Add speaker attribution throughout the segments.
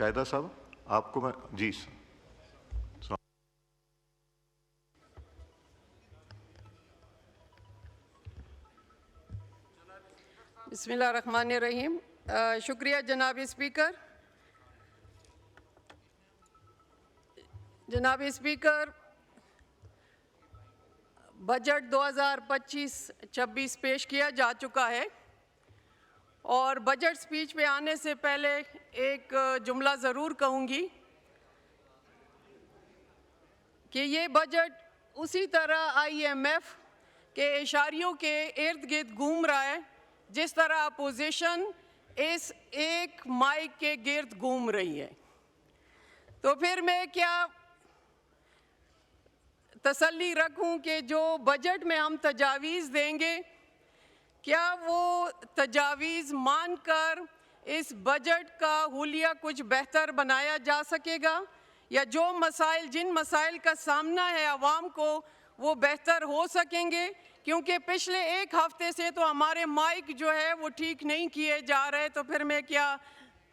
Speaker 1: शाहिदा साहब, आपको मैं जी
Speaker 2: बिस्मिल्लाहिर्रहमानिर्रहीम। शुक्रिया जनाब स्पीकर। जनाब स्पीकर, बजट 2025-26 पेश किया जा चुका है और बजट स्पीच पे आने से पहले एक जुमला ज़रूर कहूँगी कि ये बजट उसी तरह IMF के इशारियों के इर्द गिर्द घूम रहा है जिस तरह अपोजिशन इस एक माइक के गिर्द घूम रही है। तो फिर मैं क्या तसल्ली रखूं कि जो बजट में हम तजावीज़ देंगे, क्या वो तजावीज़ मानकर इस बजट का हुलिया कुछ बेहतर बनाया जा सकेगा, या जो मसाइल जिन मसाइल का सामना है आवाम को वो बेहतर हो सकेंगे। क्योंकि पिछले एक हफ़्ते से तो हमारे माइक जो है वो ठीक नहीं किए जा रहे, तो फिर मैं क्या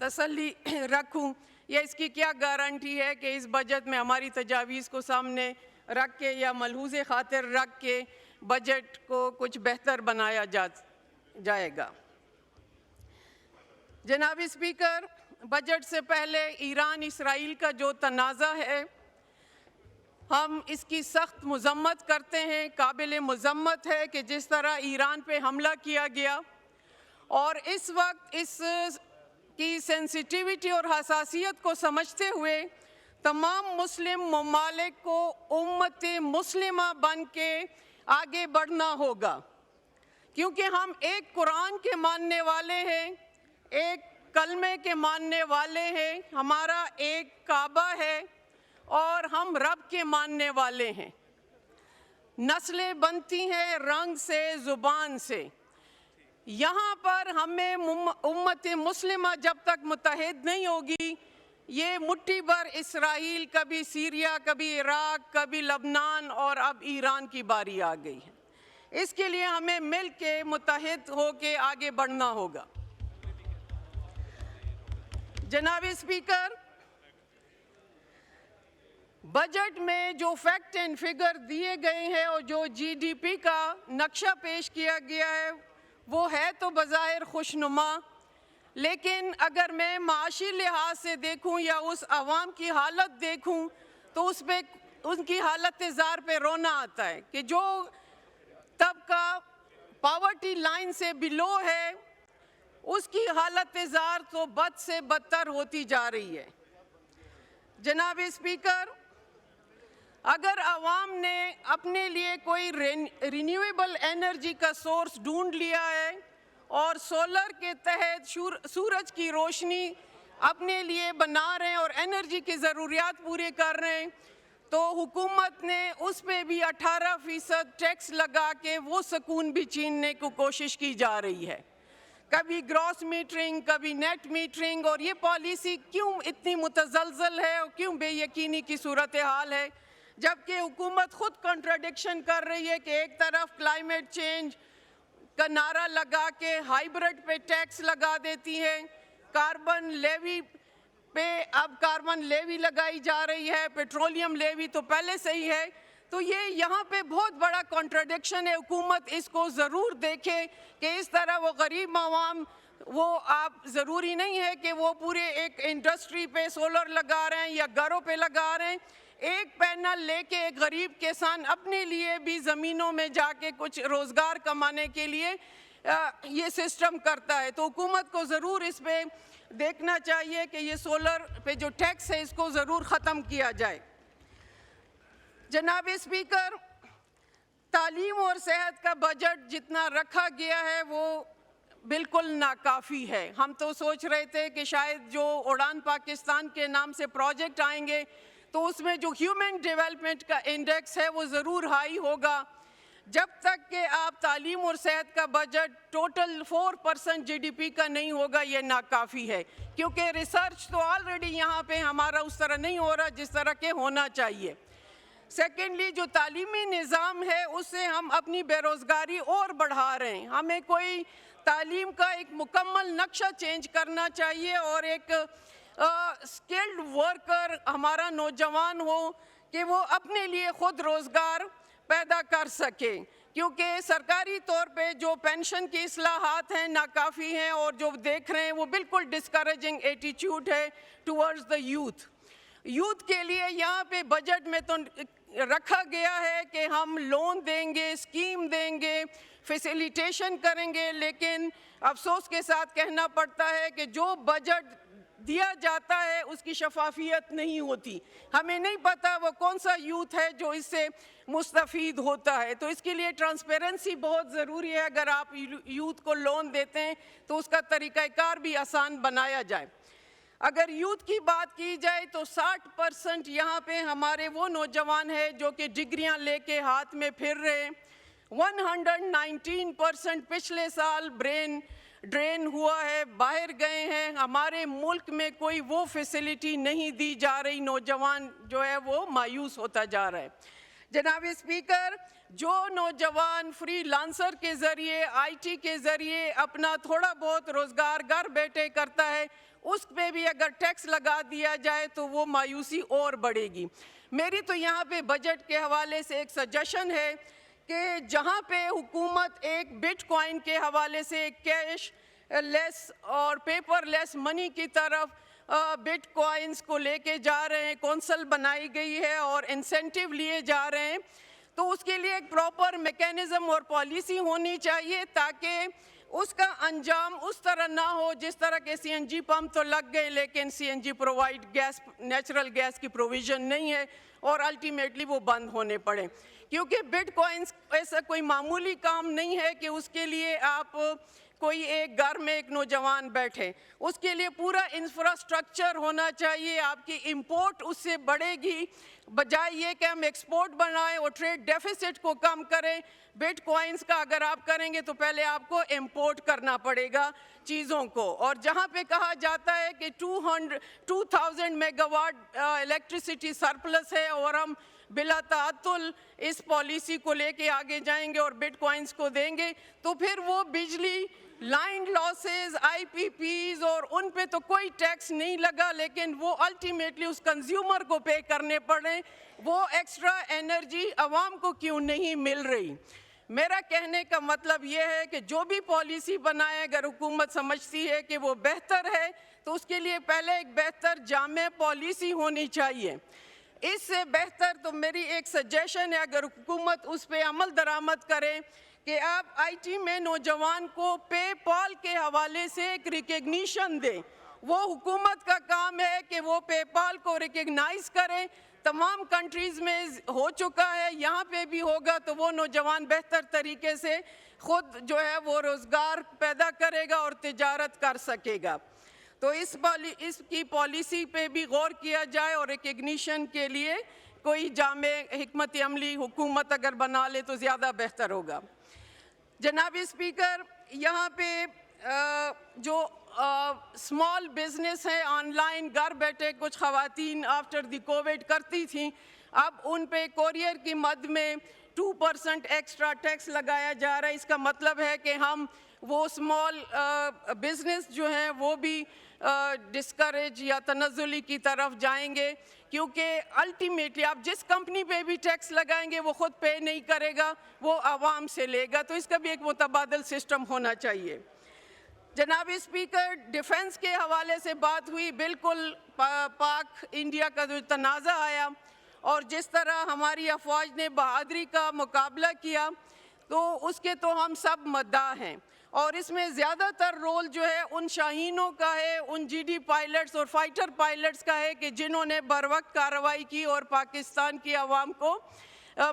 Speaker 2: तसल्ली रखूं, या इसकी क्या गारंटी है कि इस बजट में हमारी तजावीज़ को सामने रख के या मलहूज़े खातिर रख के बजट को कुछ बेहतर बनाया जाएगा। जनाब स्पीकर, बजट से पहले ईरान इसराइल का जो तनाज़ा है, हम इसकी सख्त मज़म्मत करते हैं। काबिल मज़म्मत है कि जिस तरह ईरान पे हमला किया गया और इस वक्त इस की सेंसिटिविटी और हसासियत को समझते हुए तमाम मुस्लिम ममालिक को उम्मत मुस्लिमा बन के आगे बढ़ना होगा, क्योंकि हम एक कुरान के मानने वाले हैं, एक कलमे के मानने वाले हैं, हमारा एक काबा है और हम रब के मानने वाले हैं। नस्लें बनती हैं रंग से, ज़ुबान से। यहाँ पर हमें उम्मत मुस्लिमा जब तक मुत्तहिद नहीं होगी, ये मुट्ठी भर इसराइल, कभी सीरिया, कभी इराक, कभी लबनान और अब ईरान की बारी आ गई है। इसके लिए हमें मिल के मुत्तहिद हो के आगे बढ़ना होगा। जनाब स्पीकर, बजट में जो फैक्ट एंड फिगर दिए गए हैं और जो GDP का नक्शा पेश किया गया है वो है तो बज़ाहिर खुशनुमा, लेकिन अगर मैं माशी लिहाज से देखूं या उस आवाम की हालत देखूं तो उस पर उनकी हालत ज़ार पे रोना आता है कि जो तबका पावर्टी लाइन से बिलो है उसकी हालत ज़ार तो बद से बदतर होती जा रही है। जनाब स्पीकर, अगर आवाम ने अपने लिए कोई रिन्यूएबल एनर्जी का सोर्स ढूंढ लिया है और सोलर के तहत सूरज की रोशनी अपने लिए बना रहे हैं और एनर्जी की ज़रूरियात पूरे कर रहे हैं, तो हुकूमत ने उस पर भी 18% टैक्स लगा के वो सुकून भी छीनने को कोशिश की जा रही है। कभी ग्रॉस मीटरिंग, कभी नेट मीटरिंग, और ये पॉलिसी क्यों इतनी मुतज़लज़ल है और क्यों बेयकीनी की सूरत हाल है, जबकि हुकूमत खुद कॉन्ट्राडिक्शन कर रही है कि एक तरफ क्लाइमेट चेंज का नारा लगा के हाइब्रिड पे टैक्स लगा देती है, कार्बन लेवी पे अब कार्बन लेवी लगाई जा रही है, पेट्रोलियम लेवी तो पहले से ही है। तो ये यहाँ पे बहुत बड़ा कॉन्ट्राडिक्शन है। हुकूमत इसको ज़रूर देखे कि इस तरह वो गरीब आवाम, वो आप ज़रूरी नहीं है कि वो पूरे एक इंडस्ट्री पे सोलर लगा रहे हैं या घरों पे लगा रहे हैं। एक पैनल लेके एक गरीब किसान अपने लिए भी ज़मीनों में जाके कुछ रोज़गार कमाने के लिए ये सिस्टम करता है। तो हुकूमत को ज़रूर इस पे देखना चाहिए कि ये सोलर पे जो टैक्स है इसको ज़रूर ख़त्म किया जाए। जनाब स्पीकर, तालीम और सेहत का बजट जितना रखा गया है वो बिल्कुल नाकाफ़ी है। हम तो सोच रहे थे कि शायद जो उड़ान पाकिस्तान के नाम से प्रोजेक्ट आएंगे तो उसमें जो ह्यूमन डेवलपमेंट का इंडेक्स है वो ज़रूर हाई होगा। जब तक कि आप तालीम और सेहत का बजट टोटल 4% GDP का नहीं होगा, ये नाकाफ़ी है, क्योंकि रिसर्च तो ऑलरेडी यहाँ पे हमारा उस तरह नहीं हो रहा जिस तरह के होना चाहिए। सेकेंडली, जो तालीमी निज़ाम है उससे हम अपनी बेरोज़गारी और बढ़ा रहे हैं। हमें कोई तालीम का एक मुकम्मल नक्शा चेंज करना चाहिए और एक स्किल्ड वर्कर हमारा नौजवान हो कि वो अपने लिए खुद रोज़गार पैदा कर सके, क्योंकि सरकारी तौर पे जो पेंशन की इस्लाहात हैं नाकाफ़ी हैं और जो देख रहे हैं वो बिल्कुल डिस्करेजिंग एटीट्यूड है टुवर्ड्स द यूथ के लिए। यहाँ पे बजट में तो रखा गया है कि हम लोन देंगे, स्कीम देंगे, फैसिलिटेशन करेंगे, लेकिन अफसोस के साथ कहना पड़ता है कि जो बजट दिया जाता है उसकी शफाफियत नहीं होती। हमें नहीं पता वो कौन सा यूथ है जो इससे मुस्तफ़ीद होता है। तो इसके लिए ट्रांसपेरेंसी बहुत ज़रूरी है। अगर आप यूथ को लोन देते हैं तो उसका तरीक़ाकार भी आसान बनाया जाए। अगर यूथ की बात की जाए तो 60% यहाँ पे हमारे वो नौजवान हैं जो कि डिग्रियाँ लेके हाथ में फिर रहे हैं। 119% पिछले साल ब्रेन ड्रेन हुआ है, बाहर गए हैं। हमारे मुल्क में कोई वो फैसिलिटी नहीं दी जा रही, नौजवान जो है वो मायूस होता जा रहा है। जनाब स्पीकर, जो नौजवान फ्रीलांसर के ज़रिए, आईटी के ज़रिए अपना थोड़ा बहुत रोज़गार घर बैठे करता है, उस पे भी अगर टैक्स लगा दिया जाए तो वो मायूसी और बढ़ेगी। मेरी तो यहाँ पे बजट के हवाले से एक सजेशन है कि जहाँ पे हुकूमत एक बिटकॉइन के हवाले से कैश लेस और पेपरलेस मनी की तरफ बिटकॉइंस को लेके जा रहे हैं, कौंसल बनाई गई है और इंसेंटिव लिए जा रहे हैं, तो उसके लिए एक प्रॉपर मैकेनिज़्म और पॉलिसी होनी चाहिए ताकि उसका अंजाम उस तरह ना हो जिस तरह के सीएनजी पंप तो लग गए लेकिन CNG provide gas, natural gas की प्रोविज़न नहीं है और अल्टीमेटली वो बंद होने पड़े। क्योंकि बिटकॉइंस ऐसा कोई मामूली काम नहीं है कि उसके लिए आप कोई एक घर में एक नौजवान बैठे, उसके लिए पूरा इंफ्रास्ट्रक्चर होना चाहिए। आपकी इंपोर्ट उससे बढ़ेगी, बजाय ये कि हम एक्सपोर्ट बनाएं और ट्रेड डेफिसिट को कम करें। बिटकॉइंस का अगर आप करेंगे तो पहले आपको इंपोर्ट करना पड़ेगा चीज़ों को। और जहाँ पे कहा जाता है कि 2000 मेगावाट इलेक्ट्रिसिटी सरप्लस है और हम बिला तातुल इस पॉलिसी को लेके आगे जाएंगे और बिटकॉइंस को देंगे, तो फिर वो बिजली लाइन लॉसेस, आईपीपीज और उन पे तो कोई टैक्स नहीं लगा, लेकिन वो अल्टीमेटली उस कंज्यूमर को पे करने पड़े। वो एक्स्ट्रा एनर्जी आवाम को क्यों नहीं मिल रही? मेरा कहने का मतलब ये है कि जो भी पॉलिसी बनाए, अगर हुकूमत समझती है कि वो बेहतर है तो उसके लिए पहले एक बेहतर जामे पॉलिसी होनी चाहिए। इससे बेहतर तो मेरी एक सजेशन है, अगर हुकूमत उस पर अमल दरामद करे कि आप आईटी में नौजवान को पेपाल के हवाले से एक रिकग्निशन दें। वो हुकूमत का काम है कि वो पेपाल को रिकग्नाइज करें। तमाम कंट्रीज़ में हो चुका है, यहाँ पे भी होगा, तो वो नौजवान बेहतर तरीके से ख़ुद जो है वो रोज़गार पैदा करेगा और तिजारत कर सकेगा। तो इसकी पॉलिसी पे भी गौर किया जाए और रिकग्निशन के लिए कोई जामे हिकमत अमली हुकूमत अगर बना ले तो ज़्यादा बेहतर होगा। जनाब स्पीकर, यहाँ पे जो स्मॉल बिजनेस है, ऑनलाइन घर बैठे कुछ ख़वातीन आफ्टर द कोविड करती थी, अब उन पे कोरियर की मद में 2% एक्स्ट्रा टैक्स लगाया जा रहा है। इसका मतलब है कि हम वो स्मॉल बिजनेस जो हैं वो भी डिस्करेज या तनज़्ज़ुली की तरफ जाएंगे, क्योंकि अल्टीमेटली आप जिस कंपनी पे भी टैक्स लगाएंगे वो ख़ुद पे नहीं करेगा, वो आवाम से लेगा। तो इसका भी एक मुतबादल सिस्टम होना चाहिए। जनाब स्पीकर, डिफेंस के हवाले से बात हुई, बिल्कुल पाक इंडिया का जो तनाज़ा आया और जिस तरह हमारी अफवाज ने बहादुरी का मुकाबला किया, तो उसके तो हम सब मद्दाह हैं। और इसमें ज़्यादातर रोल जो है उन शाहीनों का है, उन जीडी पायलट्स और फाइटर पायलट्स का है कि जिन्होंने बरवक्त कार्रवाई की और पाकिस्तान की आवाम को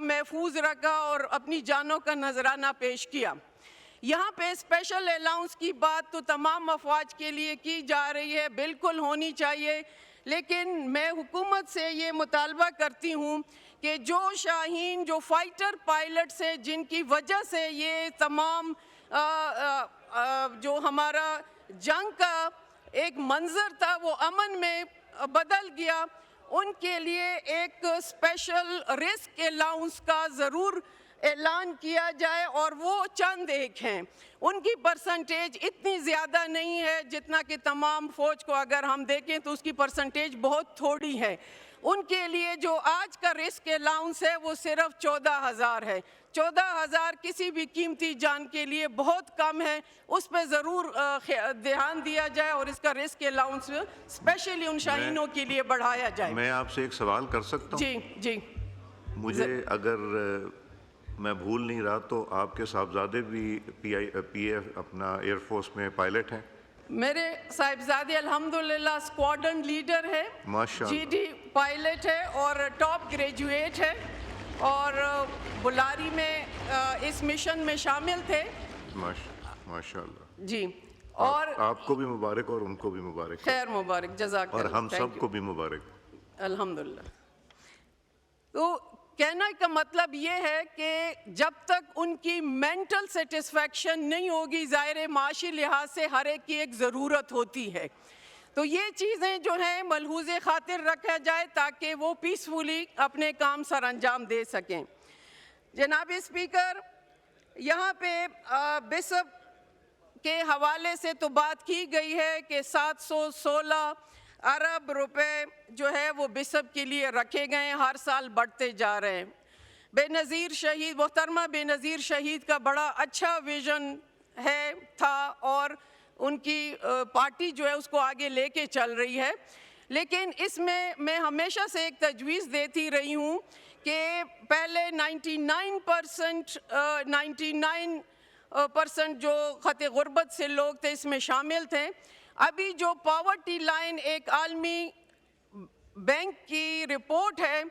Speaker 2: महफूज रखा और अपनी जानों का नजराना पेश किया। यहाँ पे स्पेशल अलाउंस की बात तो तमाम अफवाज के लिए की जा रही है, बिल्कुल होनी चाहिए, लेकिन मैं हुकूमत से ये मुतालबा करती हूँ कि जो शाहीन, जो फाइटर पायलट्स हैं, जिनकी वजह से ये तमाम जो हमारा जंग का एक मंजर था वो अमन में बदल गया, उनके लिए एक स्पेशल रिस्क अलाउंस का ज़रूर ऐलान किया जाए, और वो चंद एक हैं। उनकी परसेंटेज इतनी ज़्यादा नहीं है जितना कि तमाम फ़ौज को अगर हम देखें तो उसकी परसेंटेज बहुत थोड़ी है। उनके लिए जो आज का रिस्क अलाउंस है वो सिर्फ 14,000 है। 14,000 किसी भी कीमती जान के लिए बहुत कम है। उस पर ज़रूर ध्यान दिया जाए और इसका रिस्क अलाउंस स्पेशली उन शाहीनों के लिए बढ़ाया जाए।
Speaker 1: मैं आपसे एक सवाल कर सकता हूँ?
Speaker 2: जी जी।
Speaker 1: मुझे अगर मैं भूल नहीं रहा तो आपके साहबजादे भी पीएफ अपना एयरफोर्स में पायलट हैं?
Speaker 2: मेरे साहिबजादे अल्हम्दुलिल्लाह स्क्वाड्रन लीडर है,
Speaker 1: माशाअल्लाह,
Speaker 2: जीडी पायलट है और टॉप ग्रेजुएट है, और बुलारी में इस मिशन में शामिल थे।
Speaker 1: माशाअल्लाह
Speaker 2: जी। और
Speaker 1: आपको भी मुबारक और उनको भी मुबारक।
Speaker 2: खैर मुबारक, जज़ाकल्लाह।
Speaker 1: और हम सबको भी मुबारक
Speaker 2: अल्हम्दुलिल्लाह। तो कहने का मतलब ये है कि जब तक उनकी मेंटल सेटिस्फैक्शन नहीं होगी, ज़ाहिर माशी लिहाज से हर एक की एक ज़रूरत होती है, तो ये चीज़ें जो हैं मलहूज़े खातिर रखा जाए ताकि वो पीसफुली अपने काम सर अंजाम दे सकें। जनाब स्पीकर, यहाँ पे बिशप के हवाले से तो बात की गई है कि 716 अरब रुपए जो है वो बिशप के लिए रखे गए हैं, हर साल बढ़ते जा रहे हैं। बेनज़ीर शहीद, मोहतरमा बेनज़ीर शहीद का बड़ा अच्छा विज़न है था और उनकी पार्टी जो है उसको आगे लेके चल रही है। लेकिन इसमें मैं हमेशा से एक तजवीज़ देती रही हूँ कि पहले 99% जो ख़त गुर्बत से लोग थे इसमें शामिल थे। अभी जो पॉवर्टी लाइन एक आलमी बैंक की रिपोर्ट है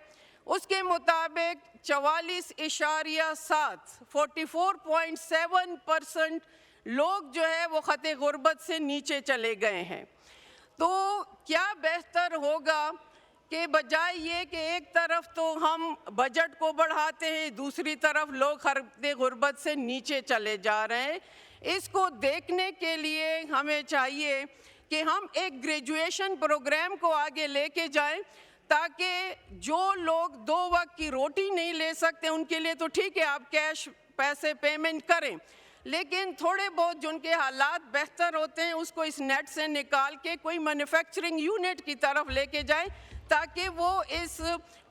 Speaker 2: उसके मुताबिक 44.7 लोग जो है वो ख़त गुर्बत से नीचे चले गए हैं। तो क्या बेहतर होगा कि बजाय ये कि एक तरफ तो हम बजट को बढ़ाते हैं, दूसरी तरफ लोग ख़त गुर्बत से नीचे चले जा रहे हैं। इसको देखने के लिए हमें चाहिए कि हम एक ग्रेजुएशन प्रोग्राम को आगे लेके जाएं ताकि जो लोग 2 वक्त की रोटी नहीं ले सकते उनके लिए तो ठीक है, आप कैश पैसे पेमेंट करें, लेकिन थोड़े बहुत जिनके हालात बेहतर होते हैं उसको इस नेट से निकाल के कोई मैन्युफैक्चरिंग यूनिट की तरफ लेके जाएं ताकि वो इस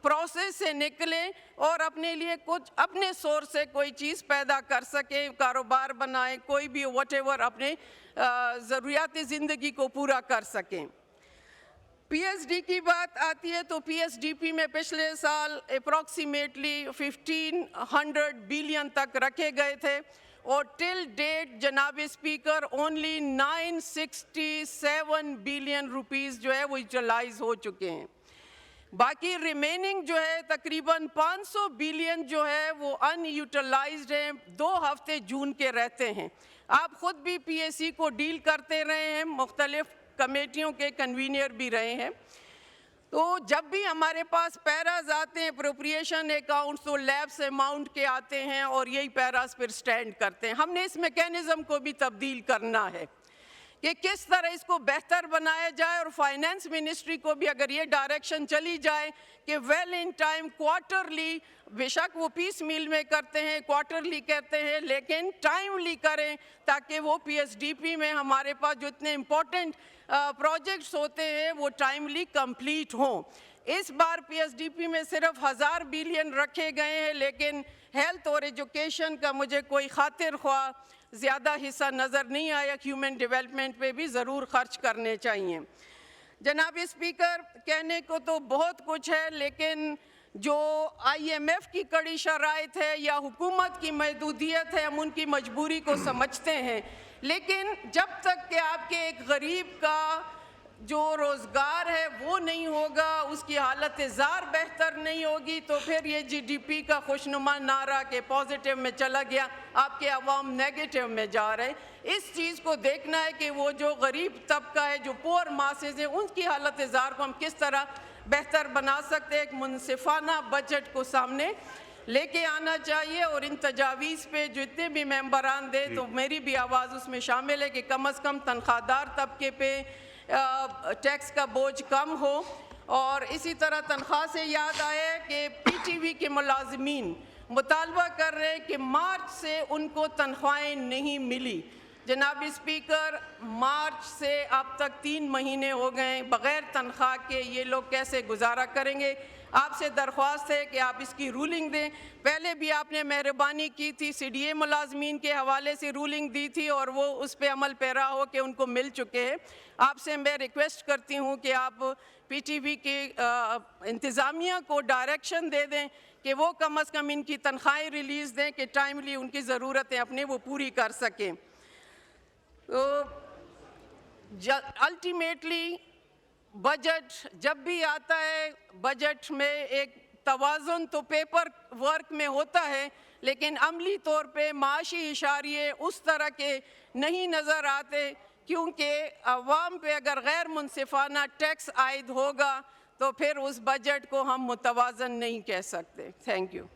Speaker 2: प्रोसेस से निकले और अपने लिए कुछ अपने सोर्स से कोई चीज़ पैदा कर सके, कारोबार बनाए, कोई भी व्हाटएवर अपने ज़रूरियात ज़िंदगी को पूरा कर सकें। पीएसडी की बात आती है तो पीएसडीपी में पिछले साल अप्रॉक्सीमेटली 1500 बिलियन तक रखे गए थे और टिल डेट जनाब स्पीकर ओनली 967 बिलियन रुपीस जो है वो यूटिलाइज हो चुके हैं। बाकी रिमेनिंग जो है तकरीबन 500 बिलियन जो है वो अनयूटिलाइज्ड है। 2 हफ्ते जून के रहते हैं। आप ख़ुद भी पीएससी को डील करते रहे हैं, मुख्तलिफ कमेटियों के कन्वीनियर भी रहे हैं। तो जब भी हमारे पास पैराज आते हैं अप्रोप्रिएशन अकाउंट्स तो लैब्स अमाउंट के आते हैं और यही पैराज फिर स्टैंड करते हैं। हमने इस मैकेनिज़्म को भी तब्दील करना है कि किस तरह इसको बेहतर बनाया जाए और फाइनेंस मिनिस्ट्री को भी अगर ये डायरेक्शन चली जाए कि वेल इन टाइम क्वार्टरली, बेशक वो पीस मील में करते हैं, क्वार्टरली कहते हैं, लेकिन टाइमली करें ताकि वो पीएसडीपी में हमारे पास जो इतने इम्पोर्टेंट प्रोजेक्ट्स होते हैं वो टाइमली कंप्लीट हों। इस बार पीएसडीपी में सिर्फ 1000 बिलियन रखे गए हैं, लेकिन हेल्थ और एजुकेशन का मुझे कोई खातिर ख्वाह ज़्यादा हिस्सा नज़र नहीं आया। ह्यूमन डेवलपमेंट पे भी ज़रूर खर्च करने चाहिए। जनाब स्पीकर, कहने को तो बहुत कुछ है, लेकिन जो IMF की कड़ी शराइत है या हुकूमत की महदूदियत है हम उनकी मजबूरी को समझते हैं, लेकिन जब तक कि आपके एक गरीब का जो रोज़गार है वो नहीं होगा, उसकी हालत ज़ार बेहतर नहीं होगी, तो फिर ये GDP का खुशनुमा नारा के पॉजिटिव में चला गया, आपके अवाम नेगेटिव में जा रहे हैं। इस चीज़ को देखना है कि वो जो गरीब तबका है, जो पुअर मासेज है, उनकी हालत ज़ार को हम किस तरह बेहतर बना सकते हैं। एक मुनसिफाना बजट को सामने लेके आना चाहिए और इन तजावीज़ पे जितने भी मेंबरान दे तो मेरी भी आवाज़ उसमें शामिल है कि कम अज़ कम तनख्वाहदार तबके पे टैक्स का बोझ कम हो। और इसी तरह तनख्वाह से याद आया कि PTV के मुलाजमीन मुतालबा कर रहे हैं कि मार्च से उनको तनख्वाहें नहीं मिली। जनाब स्पीकर, मार्च से अब तक 3 महीने हो गए बग़ैर तनख्वाह के, ये लोग कैसे गुजारा करेंगे? आपसे दरख्वास्त है कि आप इसकी रूलिंग दें। पहले भी आपने मेहरबानी की थी, CDA मुलाजमीन के हवाले से रूलिंग दी थी और वो उस पर अमल पैरा हो के उनको मिल चुके हैं। आपसे मैं रिक्वेस्ट करती हूँ कि आप PTV के इंतज़ामिया को डायरेक्शन दे दें कि वो कम अज़ कम इनकी तनख्वाहें रिलीज़ दें कि टाइमली उनकी ज़रूरतें अपने वो पूरी कर सकें। तो अल्टीमेटली बजट जब भी आता है, बजट में एक तवाज़ुन तो पेपर वर्क में होता है, लेकिन अमली तौर पे माशी इशारे उस तरह के नहीं नज़र आते, क्योंकि अवाम पे अगर गैर मुनसिफाना टैक्स आयद होगा तो फिर उस बजट को हम मुतवाज़न नहीं कह सकते। Thank you.